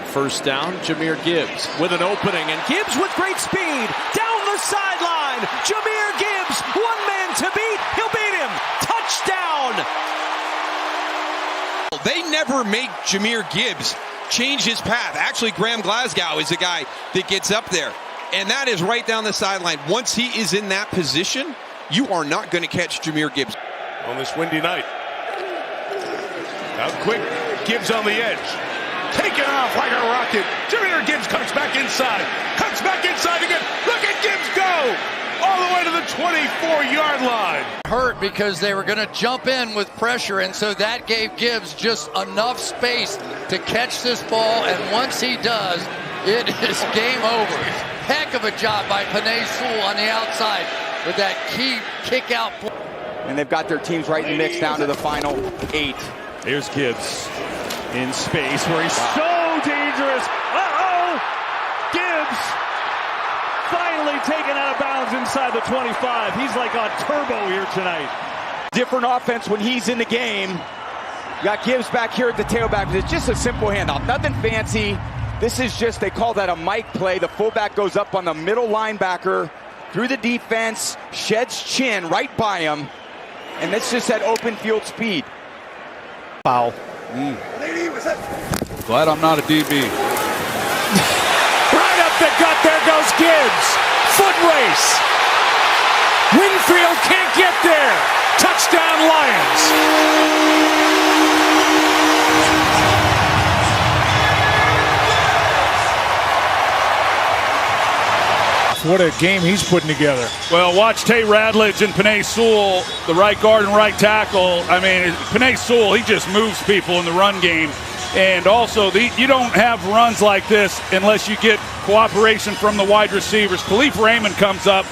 first down. Jahmyr Gibbs with an opening, and Gibbs with great speed down the sideline. Jahmyr Gibbs, one man to beat. He'll beat him. Touchdown. They never make Jahmyr Gibbs change his path. Actually, Graham Glasgow is the guy that gets up there, and that is right down the sideline. Once he is in that position, you are not going to catch Jahmyr Gibbs. On this windy night. Out quick, Gibbs on the edge. Taking off like a rocket. Jahmyr Gibbs comes back inside. Cuts back inside again. Look at Gibbs go! All the way to the 24-yard line. Hurt because they were going to jump in with pressure, and so that gave Gibbs just enough space to catch this ball, and once he does, it is game over. Heck of a job by Penei Sewell on the outside with that key kick-out. And they've got their teams right in the mix down to the final 8. Here's Gibbs in space where he's so dangerous. Uh-oh! Gibbs finally taken out of bounds inside the 25. He's like on turbo here tonight. Different offense when he's in the game. You got Gibbs back here at the tailback. It's just a simple handoff, nothing fancy. This is just, they call that a Mike play. The fullback goes up on the middle linebacker through the defense, sheds chin right by him, and that's just that open field speed. Foul. Glad I'm not a DB. Right up the gut, there goes Gibbs. Foot race. Winfield can't get there. Touchdown Lions. What a game he's putting together. Well, watch Tay Radledge and Penei Sewell, the right guard and right tackle. I mean, Penei Sewell, he just moves people in the run game. And also, you don't have runs like this unless you get cooperation from the wide receivers. Khalif Raymond comes up.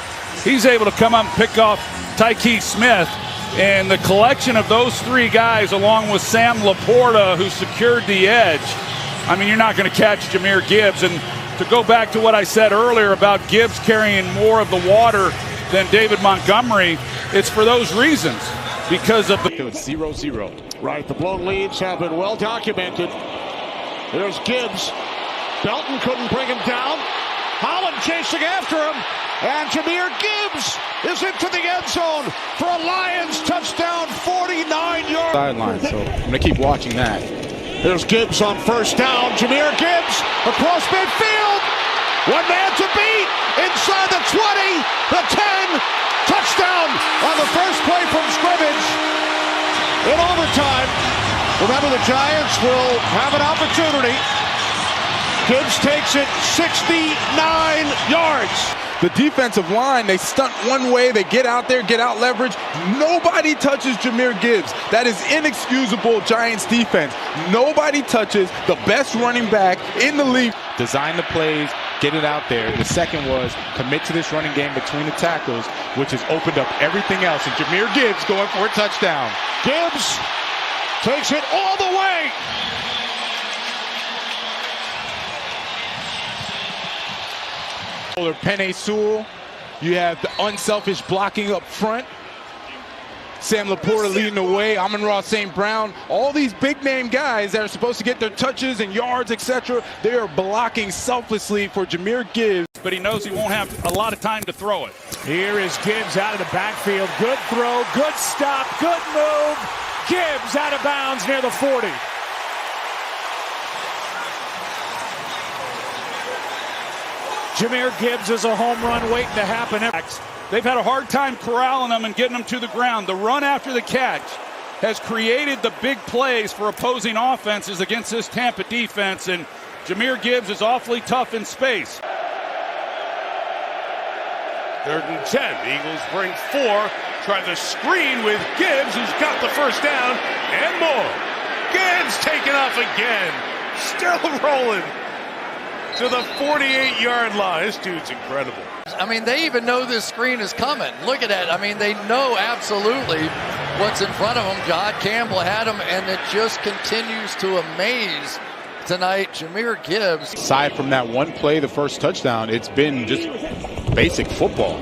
He's able to come up and pick off Tyke Smith. And the collection of those three guys, along with Sam Laporta, who secured the edge, I mean, you're not going to catch Jahmyr Gibbs. And to go back to what I said earlier about Gibbs carrying more of the water than David Montgomery, it's for those reasons, because of the 0-0. Right, the blown leads have been well documented. There's Gibbs. Belton couldn't bring him down. Holland chasing after him. And Jahmyr Gibbs is into the end zone for a Lions touchdown, 49 yards. Sideline, so I'm going to keep watching that. There's Gibbs on first down. Jahmyr Gibbs across midfield. One man to beat. Inside the 20, the 10. Touchdown on the first play from scrimmage. In overtime. Remember, the Giants will have an opportunity. Gibbs takes it 69 yards. The defensive line, they stunt one way, they get out there, get out leverage. Nobody touches Jahmyr Gibbs. That is inexcusable Giants defense. Nobody touches the best running back in the league. Design the plays, get it out there. The second was commit to this running game between the tackles, which has opened up everything else. And Jahmyr Gibbs going for a touchdown. Gibbs takes it all the way. Penei Sewell, you have the unselfish blocking up front. Sam Laporta leading the way. Amon-Ra St. Brown, all these big name guys that are supposed to get their touches and yards, etc. They are blocking selflessly for Jahmyr Gibbs. But he knows he won't have a lot of time to throw it. Here is Gibbs out of the backfield. Good throw, good stop, good move. Gibbs out of bounds near the 40. Jahmyr Gibbs is a home run waiting to happen. They've had a hard time corralling them and getting them to the ground. The run after the catch has created the big plays for opposing offenses against this Tampa defense, and Jahmyr Gibbs is awfully tough in space. 3rd and 10. Eagles bring 4. Try the screen with Gibbs, who's got the first down and more. Gibbs taken off again. Still rolling to the 48-yard line. This dude's incredible. I mean, they even know this screen is coming. Look at that. I mean, they know absolutely what's in front of them. John Campbell had him, and it just continues to amaze tonight. Jahmyr Gibbs. Aside from that one play, the first touchdown, it's been just basic football.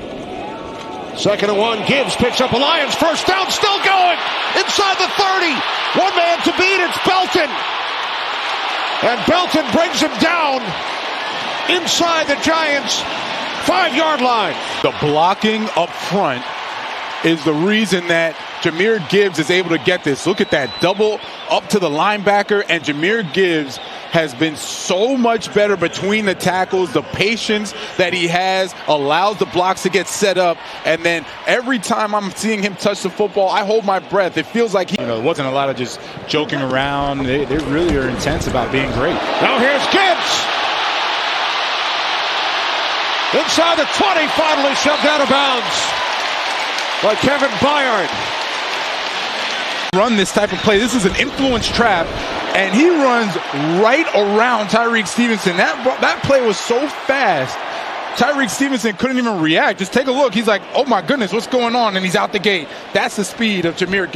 2nd and 1. Gibbs picks up a Lions first down, still going inside the 30. One man to beat. It's Belton. And Belton brings him down inside the Giants' 5-yard line. The blocking up front is the reason that Jahmyr Gibbs is able to get this. Look at that double up to the linebacker, and Jahmyr Gibbs has been so much better between the tackles. The patience that he has allows the blocks to get set up, and then every time I'm seeing him touch the football, I hold my breath. It feels like it wasn't a lot of just joking around. They really are intense about being great. Now here's Gibbs. Inside the 20, finally shoved out of bounds by Kevin Byard. Run this type of play. This is an influence trap, and he runs right around Tyrique Stevenson. That play was so fast, Tyrique Stevenson couldn't even react. Just take a look. He's like, oh my goodness, what's going on? And he's out the gate. That's the speed of Jahmyr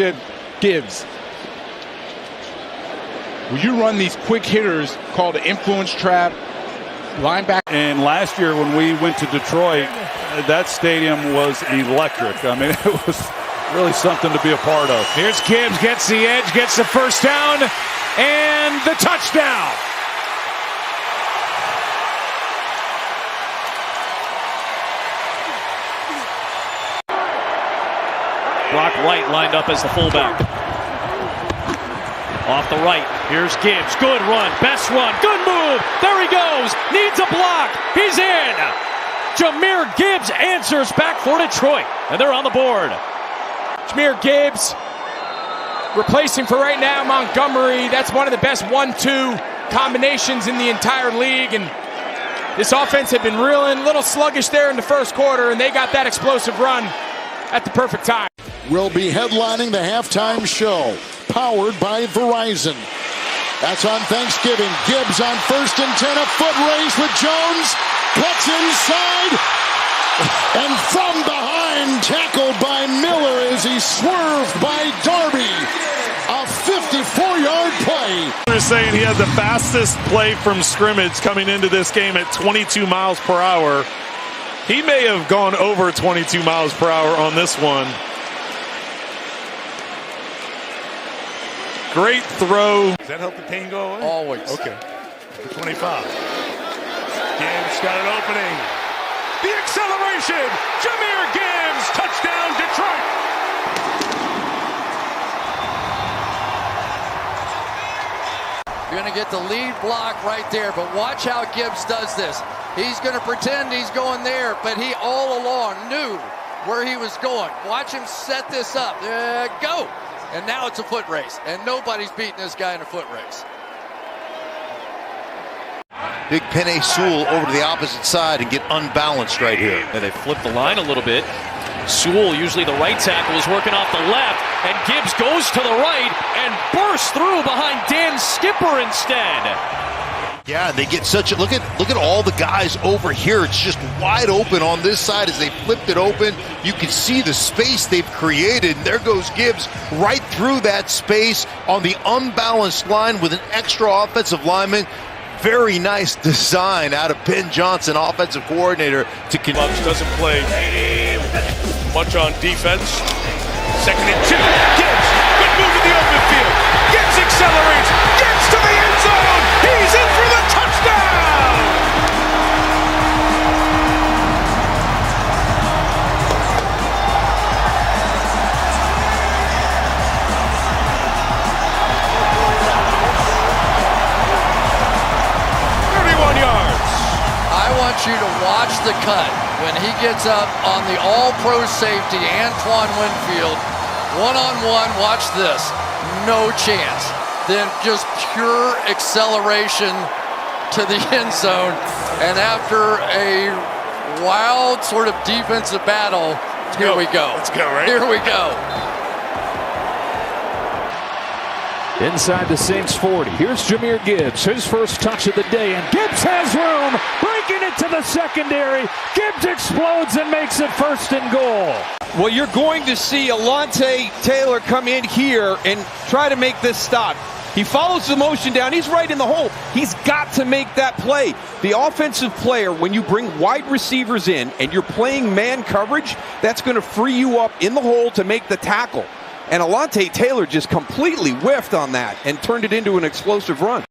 Gibbs. When you run these quick hitters called an influence trap, linebacker. And last year when we went to Detroit, that stadium was electric. I mean, it was really something to be a part of. Here's Gibbs, gets the edge, gets the first down, and the touchdown. Brock Wright lined up as the fullback. Off the right, here's Gibbs, good run, best run, good move, there he goes, needs a block, he's in. Jahmyr Gibbs answers back for Detroit, and they're on the board. Jahmyr Gibbs replacing for right now Montgomery. That's one of the best 1-2 combinations in the entire league, and this offense had been reeling, a little sluggish there in the first quarter, and they got that explosive run at the perfect time. Will be headlining the halftime show, powered by Verizon. That's on Thanksgiving. Gibbs on 1st and 10, a foot race with Jones, cuts inside, and from behind, tackled by Miller as he swerved by Darby. A 54-yard play. They're saying he had the fastest play from scrimmage coming into this game at 22 miles per hour. He may have gone over 22 miles per hour on this one. Great throw. Does that help the pain go away? Always. Okay. The 25. Gibbs got an opening. The acceleration. Jahmyr Gibbs. Touchdown, Detroit. You're going to get the lead block right there, but watch how Gibbs does this. He's going to pretend he's going there, but he all along knew where he was going. Watch him set this up. Go. And now it's a foot race, and nobody's beating this guy in a foot race. Big Penei Sewell over to the opposite side and get unbalanced right here. And they flip the line a little bit. Sewell, usually the right tackle, is working off the left, and Gibbs goes to the right and bursts through behind Dan Skipper instead. Yeah, they get such a look at all the guys over here. It's just wide open on this side as they flipped it open. You can see the space they've created. And there goes Gibbs right through that space on the unbalanced line with an extra offensive lineman. Very nice design out of Ben Johnson, offensive coordinator, to Clubs doesn't play much on defense. 2nd and 2. Gibbs, good move in the open field. Gibbs accelerates. Gets to the end zone. He's in for the touchdown. I want you to watch the cut when he gets up on the all-pro safety, Antoine Winfield. One-on-one, watch this. No chance. Then just pure acceleration to the end zone. And after a wild sort of defensive battle, here we go. Let's go, right? Here we go. Inside the Saints 40. Here's Jahmyr Gibbs, his first touch of the day, and Gibbs has room, breaking it to the secondary. Gibbs explodes and makes it 1st and goal. Well, you're going to see Alontae Taylor come in here and try to make this stop. He follows the motion down. He's right in the hole. He's got to make that play. The offensive player, when you bring wide receivers in and you're playing man coverage, that's going to free you up in the hole to make the tackle. And Alontae Taylor just completely whiffed on that and turned it into an explosive run.